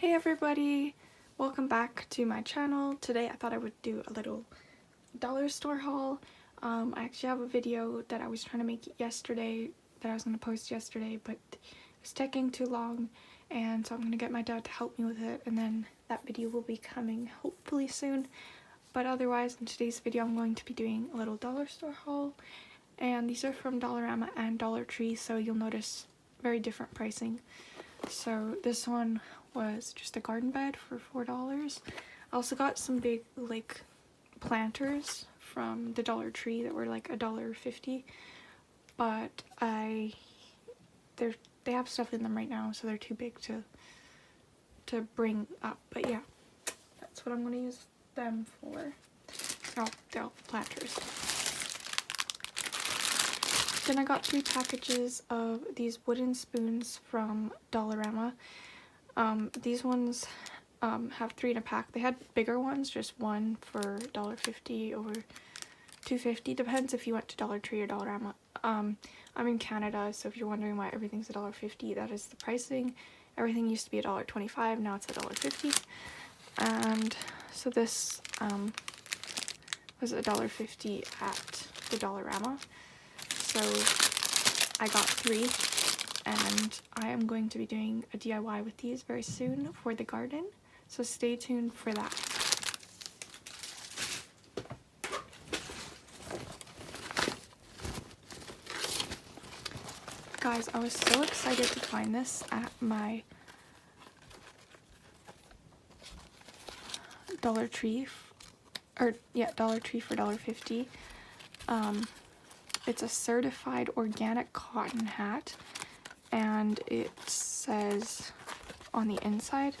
Hey everybody! Welcome back to my channel. Today I thought I would do a little dollar store haul. I actually have a video that I was trying to make yesterday that I was going to post yesterday, but it was taking too long, and so I'm going to get my dad to help me with it, and then that video will be coming hopefully soon. But otherwise, in today's video I'm going to be doing a little dollar store haul, and these are from Dollarama and Dollar Tree, so you'll notice very different pricing. So this one was just a garden bed for $4. I also got some big like planters from the Dollar Tree that were like $1.50, but they have stuff in them right now, so they're too big to bring up. But yeah, that's what I'm gonna use them for. They're all planters. Then I got 3 packages of these wooden spoons from Dollarama. These ones have 3 in a pack. They had bigger ones, just one for $1.50 or $2.50, depends if you went to Dollar Tree or Dollarama. I'm in Canada, so if you're wondering why everything's $1.50, that is the pricing. Everything used to be $1.25, now it's $1.50. And so this was $1.50 at the Dollarama. So I got 3. And I am going to be doing a DIY with these very soon for the garden, so stay tuned for that. Guys, I was so excited to find this at my Dollar Tree, Dollar Tree for $1.50. It's a certified organic cotton hat. And it says on the inside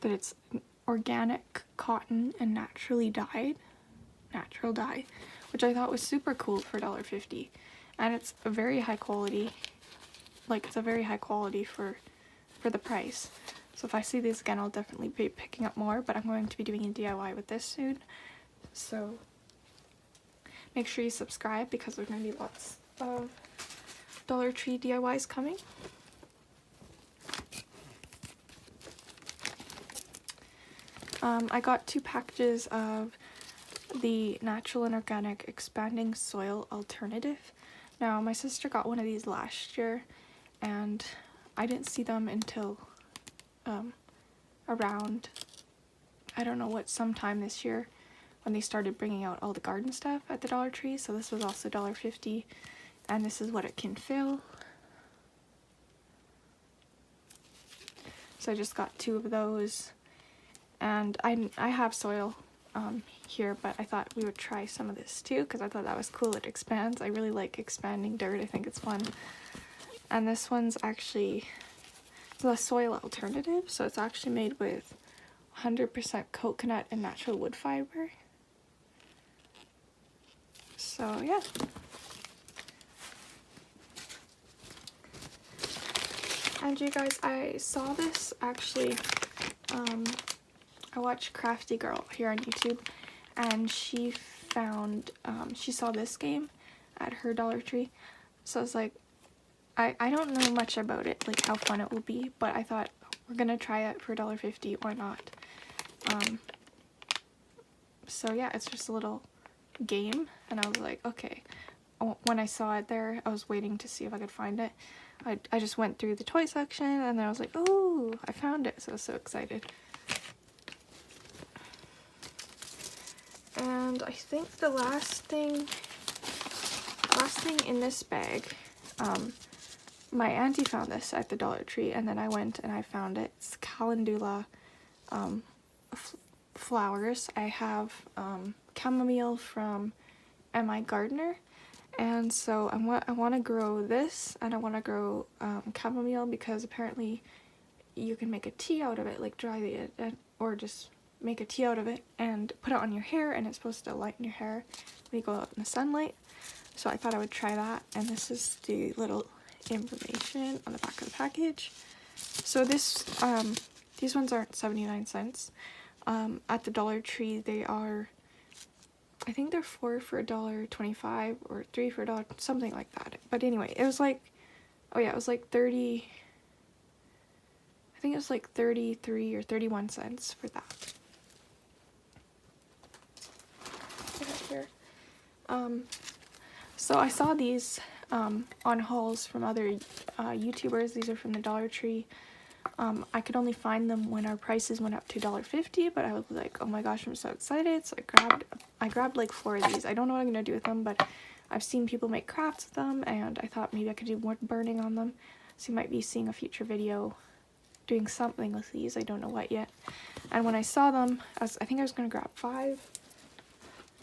that it's organic cotton and natural dye, which I thought was super cool for $1.50. And it's a very high quality, for the price. So if I see these again, I'll definitely be picking up more, but I'm going to be doing a DIY with this soon. So make sure you subscribe because there's going to be lots of Dollar Tree DIYs coming. I got 2 packages of the natural and organic expanding soil alternative. Now my sister got one of these last year and I didn't see them until around, I don't know what, sometime this year when they started bringing out all the garden stuff at the Dollar Tree. So this was also $1.50. And this is what it can fill. So I just got 2 of those. And I have soil here, but I thought we would try some of this too because I thought that was cool. It expands. I really like expanding dirt. I think it's fun. And this one's actually the soil alternative. So it's actually made with 100% coconut and natural wood fiber. So yeah. And you guys, I saw this actually, I watched Crafty Girl here on YouTube, and she found, she saw this game at her Dollar Tree, so I was like, I don't know much about it, like how fun it will be, but I thought, we're gonna try it for $1.50, why not? So yeah, it's just a little game, and I was like, okay. When I saw it there, I was waiting to see if I could find it. I just went through the toy section and then I was like, oh, I found it. So I was so excited. And I think the last thing in this bag, my auntie found this at the Dollar Tree and then I went and I found it. It's calendula flowers. I have chamomile from M.I. Gardener. And so I want to grow this, and I want to grow chamomile because apparently you can make a tea out of it, like dry it, or just make a tea out of it and put it on your hair, and it's supposed to lighten your hair when you go out in the sunlight. So I thought I would try that, and this is the little information on the back of the package. So this, these ones aren't 79 cents. At the Dollar Tree they are, I think they're 4 for $1.25 or 3 for $1, something like that. But anyway, it was like, oh yeah, it was like 30, I think it was like 33 or 31 cents for that. Here. So I saw these on hauls from other YouTubers. These are from the Dollar Tree. I could only find them when our prices went up to $1.50, but I was like, oh my gosh, I'm so excited. So I grabbed like 4 of these. I don't know what I'm gonna do with them, but I've seen people make crafts with them, and I thought maybe I could do more burning on them. So you might be seeing a future video doing something with these. I don't know what yet. And when I saw them, I think I was gonna grab 5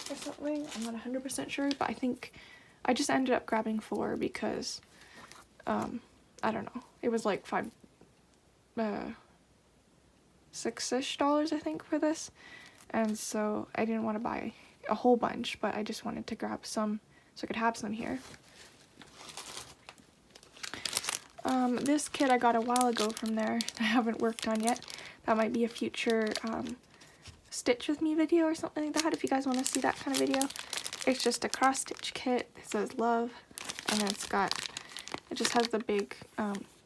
or something. I'm not 100% sure, but I think I just ended up grabbing 4 because I don't know. It was like $6-ish, I think, for this, and so I didn't want to buy a whole bunch, but I just wanted to grab some so I could have some here. This kit I got a while ago from there that I haven't worked on yet. That might be a future stitch with me video or something like that if you guys want to see that kind of video. It's just a cross stitch kit. It says love, and then it just has the big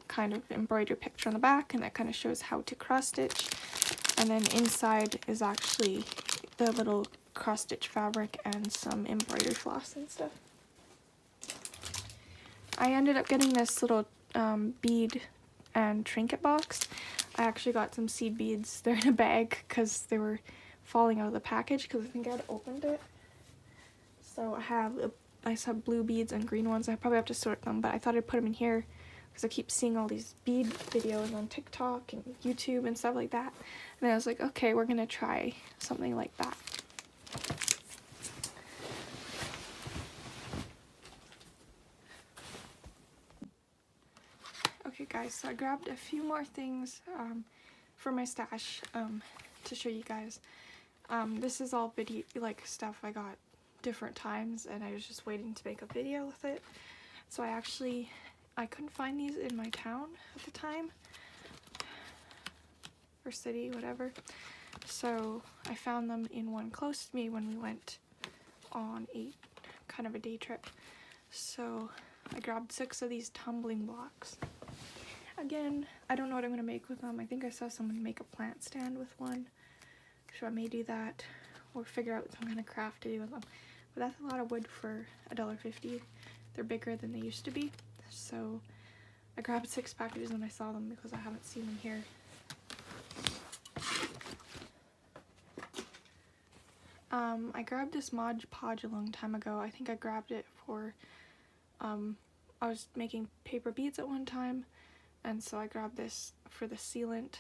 kind of embroidered picture on the back, and that kind of shows how to cross stitch. And then inside is actually the little cross stitch fabric and some embroidery floss and stuff. I ended up getting this little bead and trinket box. I actually got some seed beads. They're in a bag because they were falling out of the package because I think I had opened it. So I have blue beads and green ones. I probably have to sort them, but I thought I'd put them in here because I keep seeing all these bead videos on TikTok and YouTube and stuff like that. And I was like, okay, we're gonna try something like that. Okay guys, so I grabbed a few more things for my stash to show you guys. This is all video, like stuff I got different times, and I was just waiting to make a video with it. So I couldn't find these in my town at the time, or city, whatever. So I found them in one close to me when we went on a kind of a day trip. So I grabbed 6 of these tumbling blocks. Again, I don't know what I'm going to make with them. I think I saw someone make a plant stand with one, so I may do that or figure out some kind of craft to do with them. But that's a lot of wood for $1.50. They're bigger than they used to be. So I grabbed 6 packages when I saw them because I haven't seen them here. I grabbed this Mod Podge a long time ago. I think I grabbed it for, I was making paper beads at one time, and so I grabbed this for the sealant.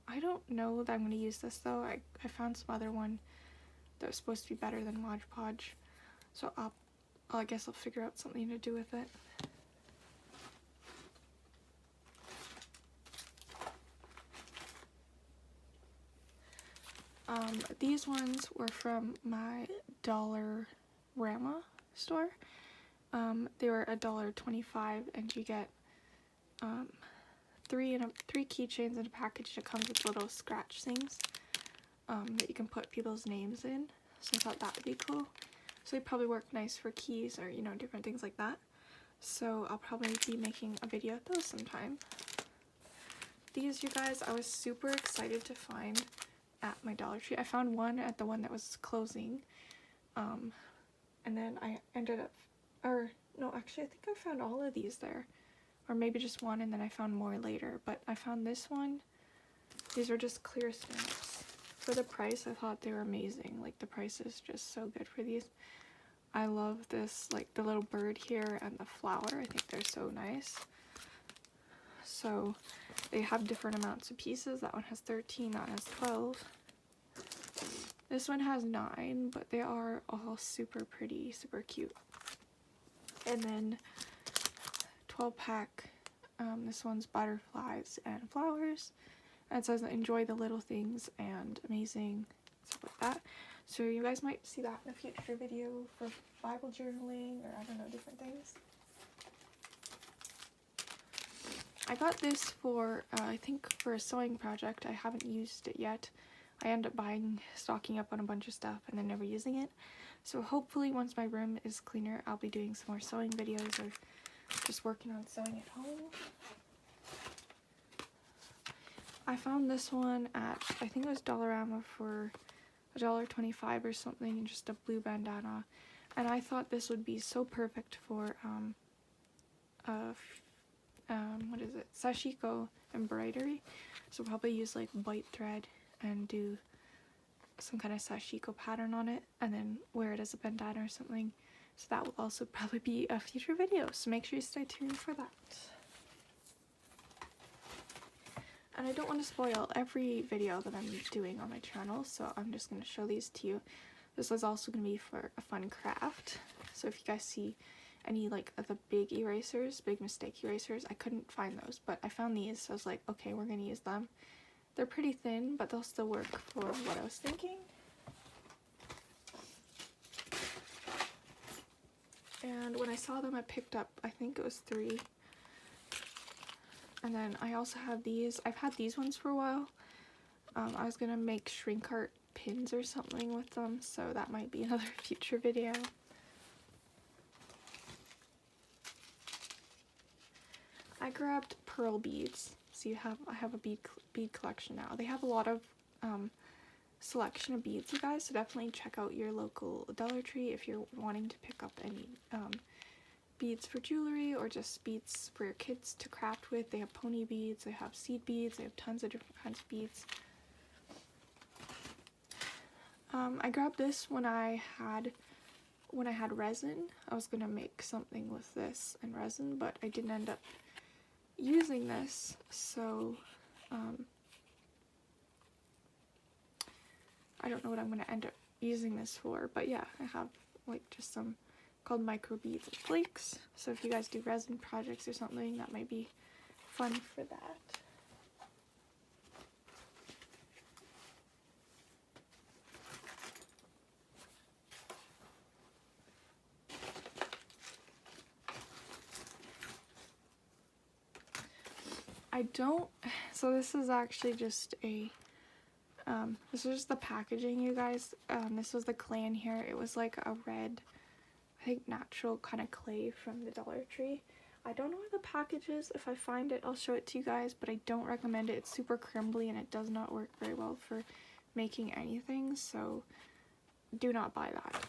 I don't know that I'm going to use this though. I found some other one that was supposed to be better than Mod Podge, so I guess I'll figure out something to do with it. These ones were from my Dollarama store. They were $1.25, and you get 3 keychains in a package that comes with little scratch things that you can put people's names in. So I thought that would be cool. So they probably work nice for keys or, you know, different things like that. So I'll probably be making a video of those sometime. These, you guys, I was super excited to find at my Dollar Tree. I found one at the one that was closing, and then I ended up, or no, actually I think I found all of these there, or maybe just one, and then I found more later, but I found this one. These are just clear stamps. For the price, I thought they were amazing. Like, the price is just so good for these. I love this, like the little bird here and the flower. I think they're so nice. So they have different amounts of pieces. That one has 13, that one has 12. This one has 9, but they are all super pretty, super cute. And then 12-pack, this one's butterflies and flowers. And it says enjoy the little things and amazing, stuff like that. So you guys might see that in a future video for Bible journaling, or I don't know, different things. I got this for, I think for a sewing project. I haven't used it yet. I end up stocking up on a bunch of stuff and then never using it. So hopefully once my room is cleaner, I'll be doing some more sewing videos or just working on sewing at home. I found this one at, I think it was Dollarama for $1.25 or something, just a blue bandana. And I thought this would be so perfect for, what is it, sashiko embroidery. So probably use like white thread and do some kind of sashiko pattern on it, and then wear it as a bandana or something. So that will also probably be a future video, so make sure you stay tuned for that. And I don't want to spoil every video that I'm doing on my channel, so I'm just going to show these to you. This is also going to be for a fun craft, so if you guys see any like of the big erasers, big mistake erasers, I couldn't find those, but I found these, so I was like, okay, we're going to use them. They're pretty thin, but they'll still work for what I was thinking. And when I saw them, I picked up, I think it was 3. And then I also have these. I've had these ones for a while. I was gonna make shrink art pins or something with them, so that might be another future video. I grabbed pearl beads. So I have a bead collection now. They have a lot of selection of beads, you guys, so definitely check out your local Dollar Tree if you're wanting to pick up any beads for jewelry or just beads for your kids to craft with. They have pony beads, they have seed beads, they have tons of different kinds of beads. I grabbed this when I had resin. I was gonna make something with this and resin, but I didn't end up using this, so I don't know what I'm gonna end up using this for, but yeah, I have like just some called micro beads and flakes, so if you guys do resin projects or something, that might be fun for that. So this is actually just a, this is just the packaging, you guys. This was the clay in here. It was like a red, I think natural kind of clay from the Dollar Tree. I don't know where the package is. If I find it, I'll show it to you guys, but I don't recommend it. It's super crumbly and it does not work very well for making anything, so do not buy that.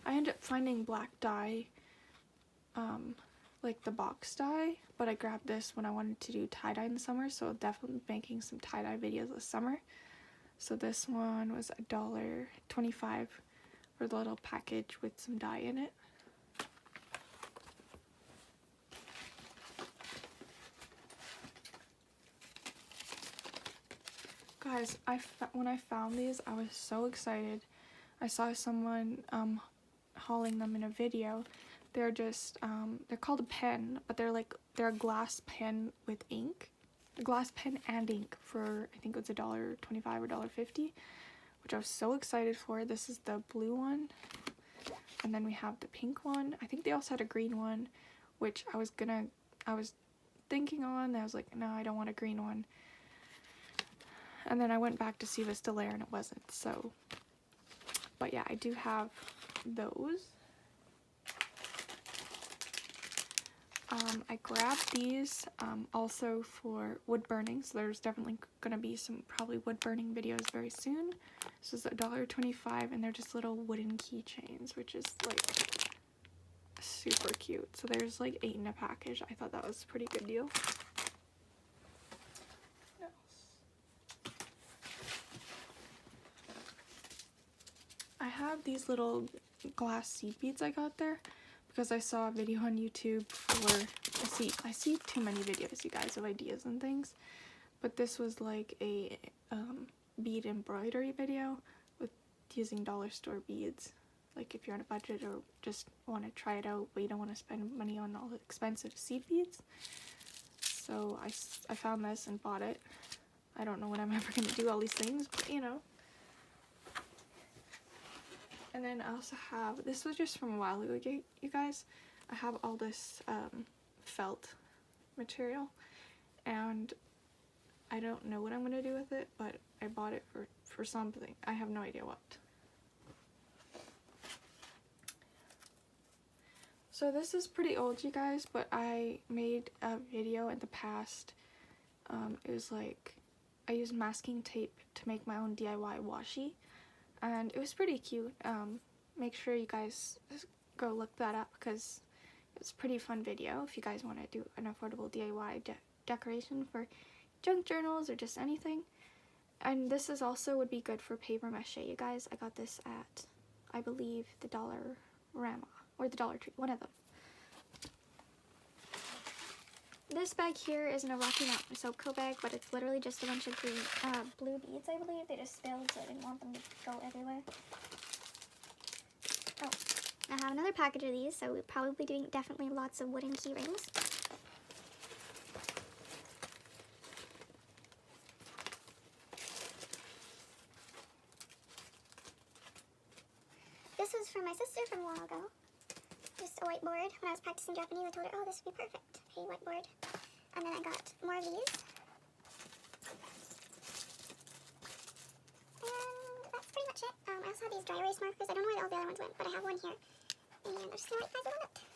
I ended up finding black dye, like the box dye, but I grabbed this when I wanted to do tie-dye in the summer, so I'll definitely be making some tie-dye videos this summer. So this one was $1.25 for the little package with some dye in it. Guys, when I found these, I was so excited. I saw someone hauling them in a video. They're just they're called a pen, but they're a glass pen with ink. A glass pen and ink for, I think it was $1.25 or $1.50, which I was so excited for. This is the blue one, and then we have the pink one. I think they also had a green one, which I was thinking on, and I was like, no, I don't want a green one. And then I went back to see if it was still there, and it wasn't, so. But yeah, I do have those. I grabbed these also for wood burning, so there's definitely gonna be some probably wood burning videos very soon. This is $1.25, and they're just little wooden keychains, which is like super cute. So there's like 8 in a package. I thought that was a pretty good deal. What else? I have these little glass seed beads I got there because I saw a video on YouTube for, I see too many videos, you guys, of ideas and things, but this was like a bead embroidery video with using dollar store beads. Like if you're on a budget or just want to try it out but you don't want to spend money on all the expensive seed beads. So I found this and bought it. I don't know when I'm ever going to do all these things, but you know. And then I also have, this was just from a while ago, you guys. I have all this felt material, and I don't know what I'm going to do with it, but I bought it for something. I have no idea what. So this is pretty old, you guys, but I made a video in the past. It was like, I used masking tape to make my own DIY washi, and it was pretty cute. Make sure you guys go look that up because it's a pretty fun video if you guys want to do an affordable DIY decoration for junk journals or just anything. And this is also would be good for paper mache, you guys. I got this at, I believe, the Dollarama or the Dollar Tree, one of them. This bag here isn't a Rocky Mountain Soapco bag, but it's literally just a bunch of green, blue beads, I believe. They just spilled, so I didn't want them to go everywhere. Oh, I have another package of these, so we're probably doing definitely lots of wooden key rings. This was from my sister from a while ago. Just a whiteboard. When I was practicing Japanese, I told her, oh, this would be perfect. A whiteboard. And then I got more of these. And that's pretty much it. I also have these dry erase markers. I don't know where all the other ones went, but I have one here. And I'm just going to write 5 on it.